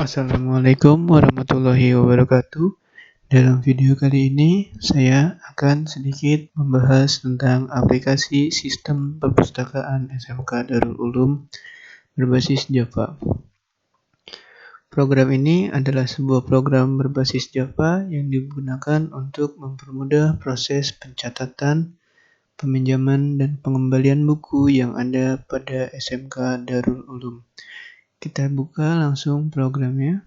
Assalamualaikum warahmatullahi wabarakatuh. Dalam video kali ini, saya akan sedikit membahas tentang aplikasi sistem perpustakaan SMK Darul Ulum berbasis Java. Program ini adalah sebuah program berbasis Java yang digunakan untuk mempermudah proses pencatatan, peminjaman, dan pengembalian buku yang ada pada SMK Darul Ulum. Kita buka langsung programnya.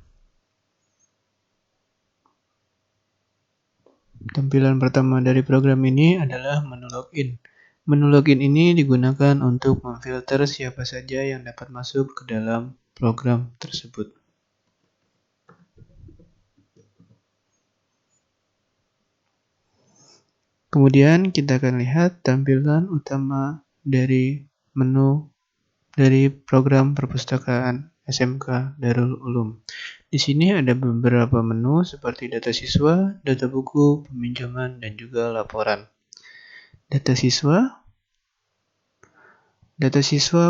Tampilan pertama dari program ini adalah menu login. Menu login ini digunakan untuk memfilter siapa saja yang dapat masuk ke dalam program tersebut. Kemudian kita akan lihat tampilan utama dari menu dari program perpustakaan SMK Darul Ulum. Di sini ada beberapa menu seperti data siswa, data buku, peminjaman, dan juga laporan. Data siswa,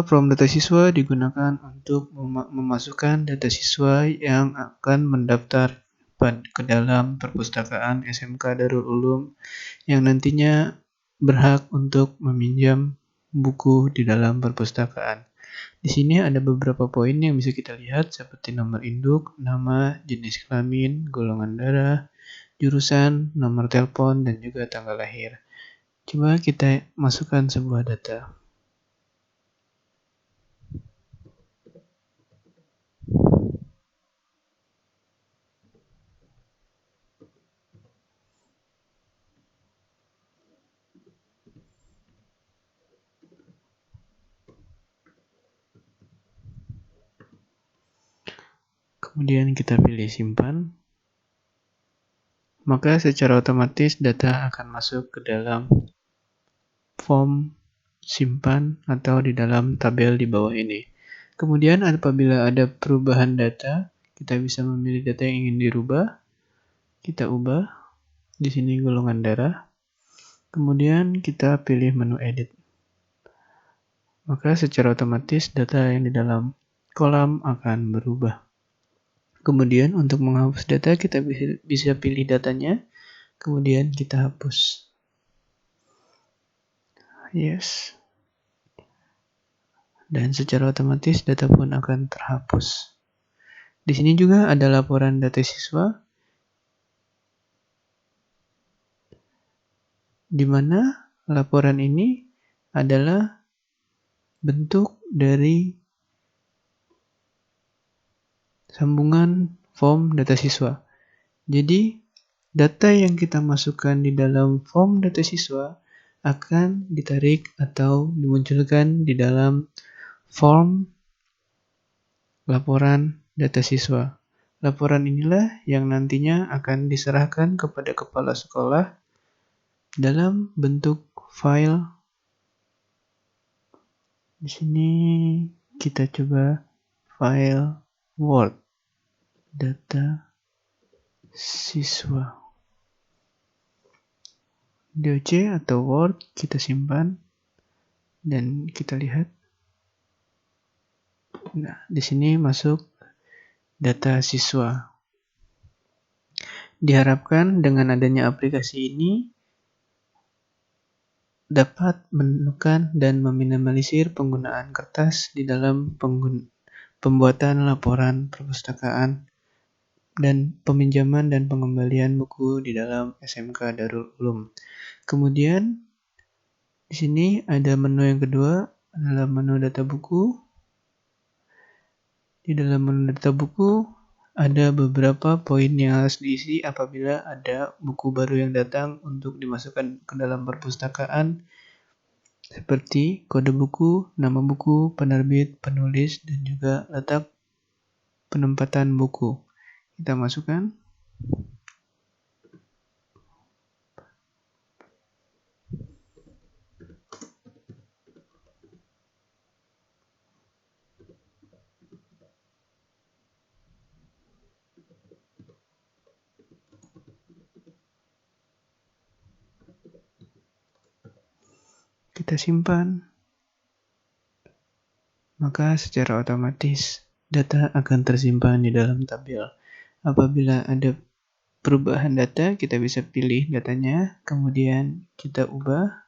from data siswa digunakan untuk memasukkan data siswa yang akan mendaftar ke dalam perpustakaan SMK Darul Ulum yang nantinya berhak untuk meminjam buku di dalam perpustakaan. Di sini ada beberapa poin yang bisa kita lihat seperti nomor induk, nama, jenis kelamin, golongan darah, jurusan, nomor telepon, dan juga tanggal lahir. Coba kita masukkan sebuah data. Kemudian kita pilih simpan. Maka secara otomatis data akan masuk ke dalam form simpan atau di dalam tabel di bawah ini. Kemudian apabila ada perubahan data, kita bisa memilih data yang ingin dirubah. Kita ubah. Di sini golongan darah. Kemudian kita pilih menu edit. Maka secara otomatis data yang di dalam kolam akan berubah. Kemudian untuk menghapus data kita bisa pilih datanya, kemudian kita hapus. Yes. Dan secara otomatis data pun akan terhapus. Di sini juga ada laporan data siswa, di mana laporan ini adalah bentuk dari sambungan form data siswa. Jadi, data yang kita masukkan di dalam form data siswa akan ditarik atau dimunculkan di dalam form laporan data siswa. Laporan inilah yang nantinya akan diserahkan kepada kepala sekolah dalam bentuk file. Di sini kita coba file Word. Data siswa. DOC atau Word kita simpan dan kita lihat. Nah, di sini masuk data siswa. Diharapkan dengan adanya aplikasi ini dapat menekan dan meminimalisir penggunaan kertas di dalam pembuatan laporan perpustakaan dan peminjaman dan pengembalian buku di dalam SMK Darul Ulum. Kemudian di sini ada menu yang kedua adalah menu data buku. Di dalam menu data buku ada beberapa poin yang harus diisi apabila ada buku baru yang datang untuk dimasukkan ke dalam perpustakaan seperti kode buku, nama buku, penerbit, penulis, dan juga letak penempatan buku. Kita masukkan. Kita simpan. Maka secara otomatis data akan tersimpan di dalam tabel. Apabila ada perubahan data, kita bisa pilih datanya, kemudian kita ubah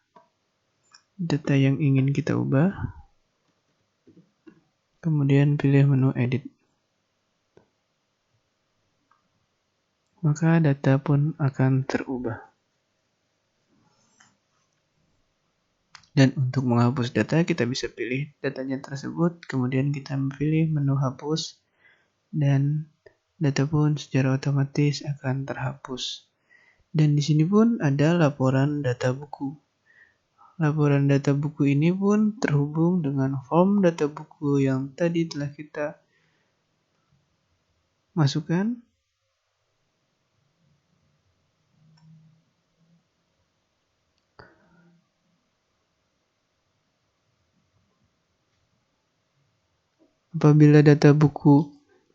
data yang ingin kita ubah, kemudian pilih menu edit. Maka data pun akan terubah. Dan untuk menghapus data, kita bisa pilih datanya tersebut, kemudian kita pilih menu hapus, dan data pun secara otomatis akan terhapus. Dan di sini pun ada laporan data buku. Laporan data buku ini pun terhubung dengan form data buku yang tadi telah kita masukkan. Apabila data buku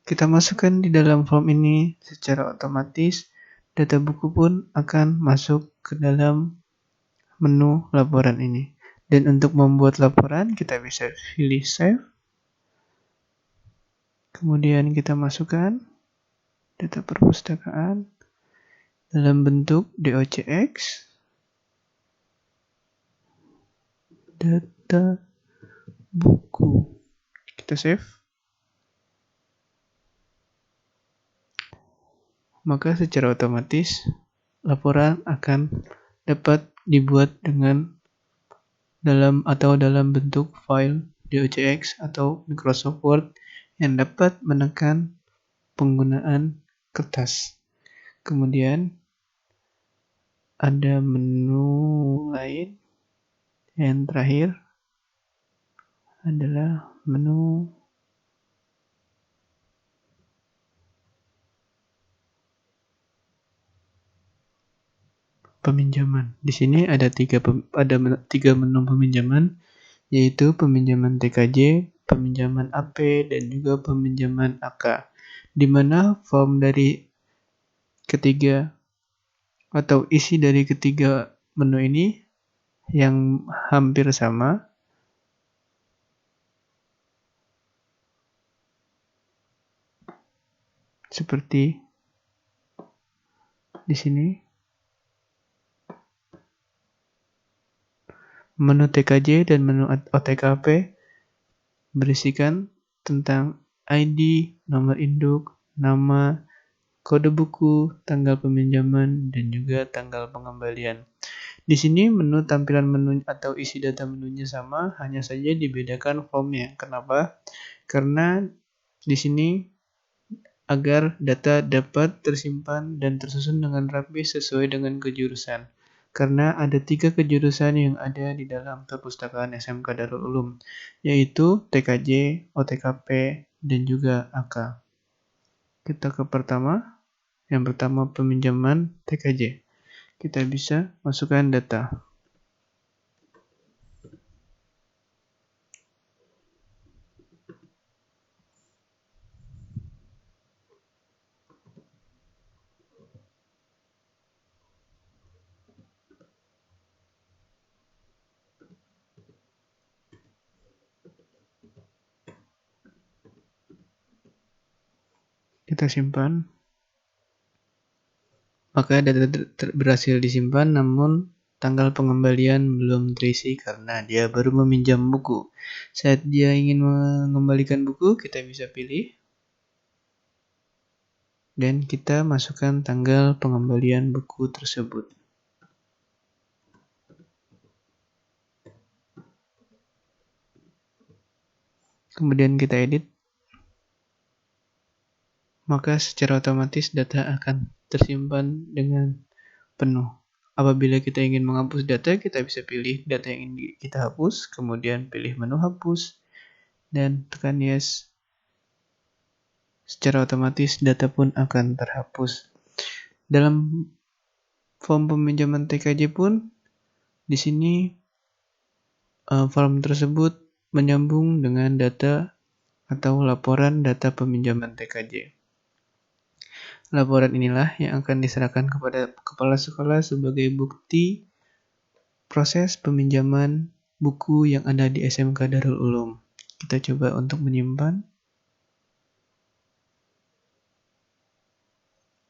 kita masukkan di dalam form ini, secara otomatis data buku pun akan masuk ke dalam menu laporan ini. Dan untuk membuat laporan, kita bisa pilih save. Kemudian kita masukkan data perpustakaan dalam bentuk docx, data buku. Kita save. Maka secara otomatis laporan akan dapat dibuat dengan dalam bentuk file docx atau Microsoft Word yang dapat menekan penggunaan kertas. Kemudian ada menu lain yang terakhir adalah menu peminjaman. Di sini ada tiga menu peminjaman, yaitu peminjaman TKJ, peminjaman AP, dan juga peminjaman AK. Di mana form dari ketiga atau isi dari ketiga menu ini yang hampir sama, seperti di sini. Menu TKJ dan menu OTKP berisikan tentang ID, nomor induk, nama, kode buku, tanggal peminjaman, dan juga tanggal pengembalian. Di sini menu tampilan menu atau isi data menunya sama, hanya saja dibedakan formnya. Kenapa? Karena di sini agar data dapat tersimpan dan tersusun dengan rapi sesuai dengan kejurusan. Karena ada 3 kejurusan yang ada di dalam perpustakaan SMK Darul Ulum, yaitu TKJ, OTKP, dan juga AK. Kita ke pertama, yang pertama peminjaman TKJ. Kita bisa masukkan data. Kita simpan. Maka data berhasil disimpan, namun tanggal pengembalian belum terisi karena dia baru meminjam buku. Saat dia ingin mengembalikan buku, kita bisa pilih dan kita masukkan tanggal pengembalian buku tersebut. Kemudian kita edit. Maka secara otomatis data akan tersimpan dengan penuh. Apabila kita ingin menghapus data, kita bisa pilih data yang ingin kita hapus, kemudian pilih menu hapus, dan tekan yes. Secara otomatis data pun akan terhapus. Dalam form peminjaman TKJ pun, di sini form tersebut menyambung dengan data atau laporan data peminjaman TKJ. Laporan inilah yang akan diserahkan kepada kepala sekolah sebagai bukti proses peminjaman buku yang ada di SMK Darul Ulum. Kita coba untuk menyimpan.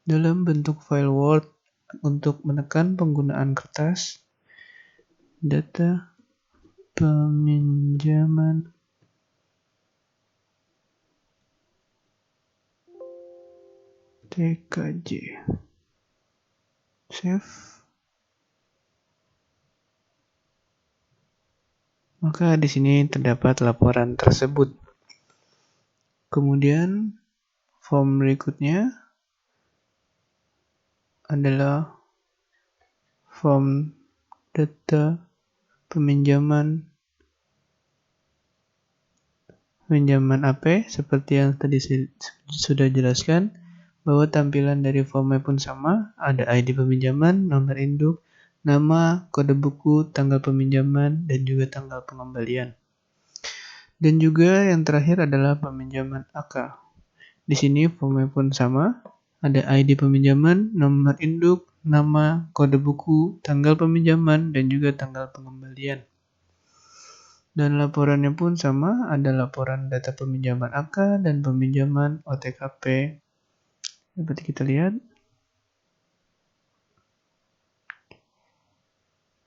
dalam bentuk file Word untuk menekan penggunaan kertas, data peminjaman TKJ. Save. Maka di sini terdapat laporan tersebut. Kemudian form berikutnya adalah form data peminjaman AP seperti yang tadi sudah jelaskan, bahwa tampilan dari formnya pun sama, ada ID peminjaman, nomor induk, nama, kode buku, tanggal peminjaman, dan juga tanggal pengembalian. Dan juga yang terakhir adalah peminjaman AK. Di sini formnya pun sama, ada ID peminjaman, nomor induk, nama, kode buku, tanggal peminjaman, dan juga tanggal pengembalian. Dan laporannya pun sama, ada laporan data peminjaman AK dan peminjaman OTKP. Seperti kita lihat.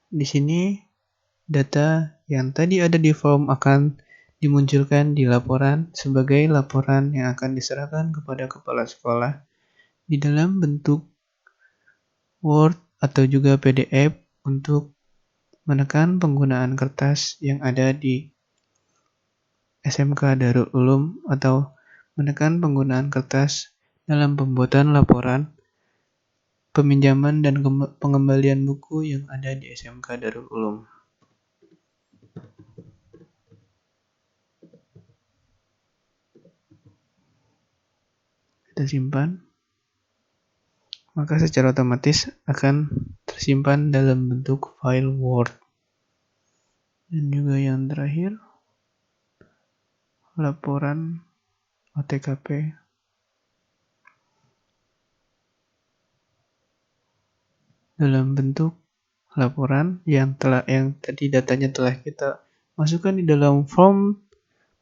Di sini data yang tadi ada di form akan dimunculkan di laporan sebagai laporan yang akan diserahkan kepada kepala sekolah di dalam bentuk Word atau juga PDF untuk menekan penggunaan kertas yang ada di SMK Darul Ulum atau menekan penggunaan kertas dalam pembuatan laporan peminjaman dan pengembalian buku yang ada di SMK Darul Ulum. Kita simpan. Maka secara otomatis akan tersimpan dalam bentuk file Word. Dan juga yang terakhir, laporan OTKP dalam bentuk laporan yang tadi datanya telah kita masukkan di dalam form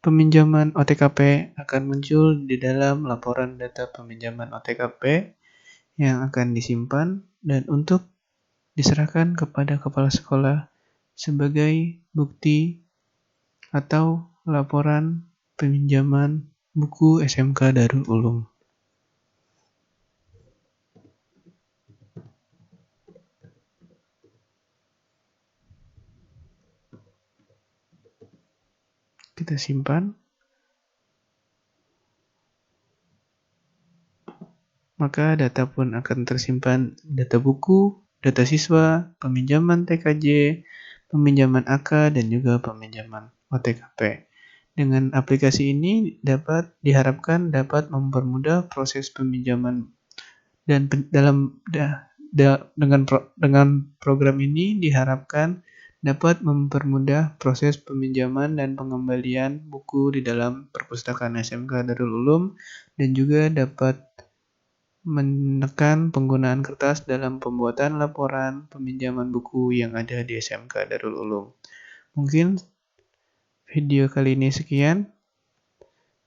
peminjaman OTKP akan muncul di dalam laporan data peminjaman OTKP yang akan disimpan dan untuk diserahkan kepada kepala sekolah sebagai bukti atau laporan peminjaman buku SMK Darul Ulum. Kita simpan. Maka data pun akan tersimpan, data buku, data siswa, peminjaman TKJ, peminjaman AK, dan juga peminjaman OTKP. Dengan aplikasi ini diharapkan dapat mempermudah proses peminjaman dan dengan program ini diharapkan dapat mempermudah proses peminjaman dan pengembalian buku di dalam perpustakaan SMK Darul Ulum dan juga dapat menekan penggunaan kertas dalam pembuatan laporan peminjaman buku yang ada di SMK Darul Ulum. Mungkin video kali ini sekian.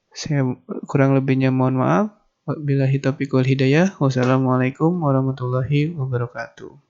Saya kurang lebihnya mohon maaf. Wabillahi taufiq wal hidayah. Wassalamualaikum warahmatullahi wabarakatuh.